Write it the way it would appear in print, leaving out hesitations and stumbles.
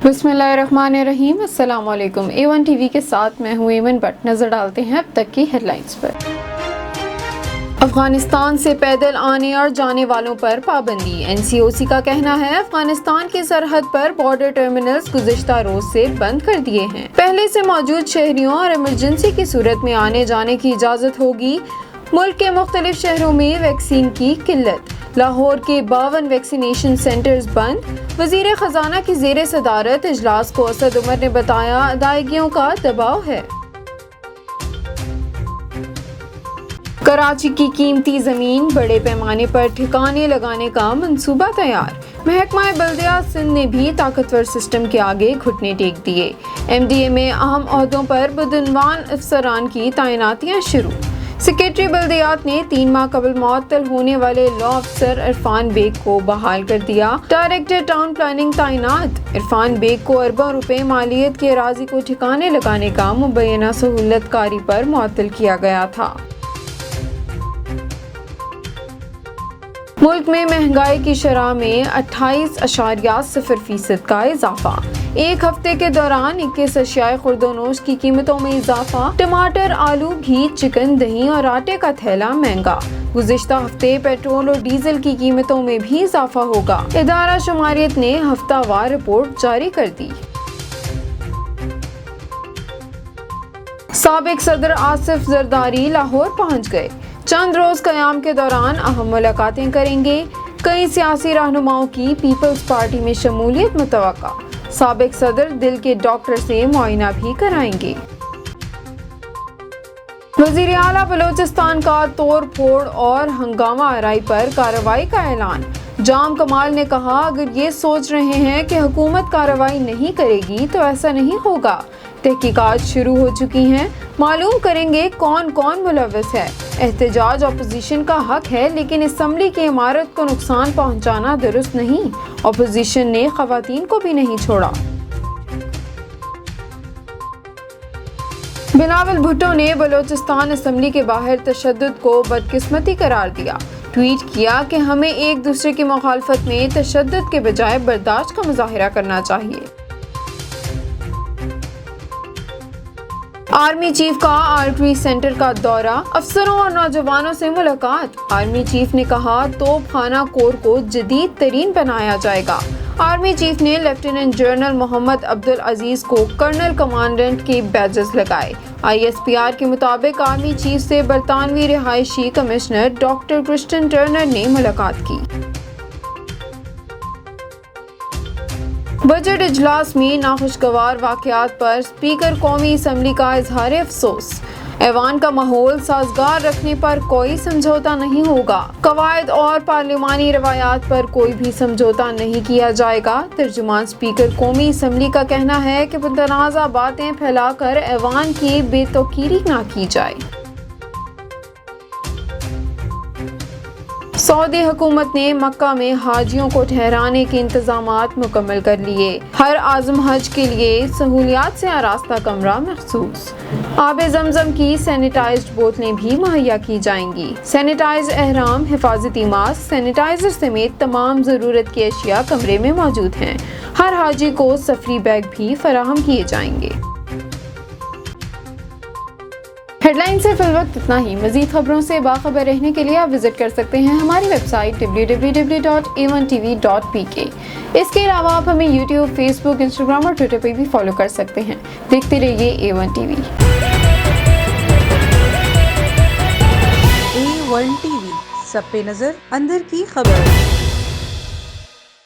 बिस्मिल्लाहिर्रहमानिर्रहीम। अस्सलाम वालेकुम। A1 टीवी के साथ मैं हूँ एमन बट। नजर डालते हैं अब तक की हेडलाइंस पर। अफगानिस्तान से पैदल आने और जाने वालों पर पाबंदी। NCOC का कहना है अफगानिस्तान की सरहद पर बॉर्डर टर्मिनल्स गुज़िश्ता रोज से बंद कर दिए हैं। पहले से मौजूद शहरियों और इमरजेंसी की सूरत में आने जाने की इजाज़त होगी। मुल्क के मुख्तलिफ शहरों में वैक्सीन की किल्लत। लाहौर के 52 वैक्सीनेशन सेंटर्स बंद। वज़ीर ख़जाना की ज़ेरे सदारत इजलास को असद उमर ने बताया अदायगियों का दबाव है। कराची की कीमती ज़मीन बड़े पैमाने पर ठिकाने लगाने का मंसूबा तैयार। महकमा बल्दियात सिंध ने भी ताकतवर सिस्टम के आगे घुटने टेक दिए। MDA में अहम ओहदों पर बदउनवान अफसरान की तैनातियाँ शुरू। सेक्रेटरी बल्दियात ने 3 माह कबल मुअत्तल होने वाले लॉ अफसर इरफान बेग को बहाल कर दिया। डायरेक्टर टाउन प्लानिंग तैनात। इरफान बेग को अरबों रुपए मालियत के अराज़ी को ठिकाने लगाने का मुबैना सहूलत कारी पर मुअत्तल किया गया था। मुल्क में महंगाई की शरह में 28.0% का इजाफा। एक हफ्ते के दौरान 21 अशियाए खुर्दोनोश की कीमतों में इजाफा। टमाटर, आलू, घी, चिकन, दही और आटे का थैला महंगा। गुज़िश्ता हफ्ते पेट्रोल और डीजल की कीमतों में भी इजाफा होगा। इदारा शुमारियत ने हफ्तावार रिपोर्ट जारी कर दी। साबिक सदर आसिफ जरदारी लाहौर पहुंच गए। चंद रोज क़याम के दौरान अहम मुलाकातें करेंगे। कई सियासी रहनुमाओं की पीपल्स पार्टी में शमूलियत मुतवक्का। साबिक सदर दिल के डॉक्टर से मुआयना भी कराएंगे। वज़ीर आला बलोचिस्तान का तोड़ फोड़ और हंगामा आराई पर कार्रवाई का ऐलान। जाम कमाल ने कहा अगर ये सोच रहे हैं कि हुकूमत कार्रवाई नहीं करेगी तो ऐसा नहीं होगा। तहकीकात शुरू हो चुकी हैं, मालूम करेंगे कौन कौन मुलव्वस है। एहतजाज अपोजिशन का हक है लेकिन असम्बली की इमारत को नुकसान पहुंचाना दुरुस्त नहीं। अपोजिशन ने खवातीन को भी नहीं छोड़ा। बिलावल भुट्टो ने बलोचिस्तान असम्बली के बाहर तशद्दुद को बदकिस्मती करार दिया। ट्वीट किया कि हमें एक दूसरे की मुखालफत में तशद्दुद के बजाय बर्दाश्त का मुजाहिरा करना चाहिए। आर्मी चीफ का आर्टरी सेंटर का दौरा। अफसरों और नौजवानों से मुलाकात। आर्मी चीफ ने कहा तोप खाना कोर को जदीद तरीन बनाया जाएगा। आर्मी चीफ ने लेफ्टिनेंट जनरल मोहम्मद अब्दुल अजीज को कर्नल कमांडेंट के बैजेस लगाए। ISPR के मुताबिक आर्मी चीफ से बरतानवी रिहायशी कमिश्नर डॉक्टर क्रिस्टन टर्नर ने मुलाकात की। बजट इजलास में नाखुशगवार वाक़यात पर स्पीकर कौमी असम्बली का इजहार अफसोस। ऐवान का माहौल साजगार रखने पर कोई समझौता नहीं होगा। कवायद और पार्लिमानी रवायात पर कोई भी समझौता नहीं किया जाएगा। तर्जुमान स्पीकर कौमी असम्बली का कहना है कि मुतनाज़ा बातें फैलाकर ऐवान की बेतौकीरी ना की जाए। सऊदी हुकूमत ने मक्का में हाजियों को ठहराने के इंतजामात मुकम्मल कर लिए। हर आज़म हज के लिए सहूलियात से आरास्ता कमरा मखसूस। आबे ज़मज़म की सैनिटाइज्ड बोतलें भी मुहैया की जाएंगी। सैनिटाइज एहराम, हिफाजती मास्क, सैनिटाइजर समेत तमाम ज़रूरत की अशिया कमरे में मौजूद हैं। हर हाजी को सफरी बैग भी फराहम किए जाएंगे। हेडलाइन से फिलवक्त इतना ही। मज़ीद खबरों से बाखबर रहने के लिए आप विजिट कर सकते हैं हमारी वेबसाइट www.a1tv.pk। इसके अलावा आप हमें YouTube, Facebook, Instagram और Twitter पर भी फॉलो कर सकते हैं। देखते रहिए A1 TV। A1 TV, सब पे नजर, अंदर की खबर।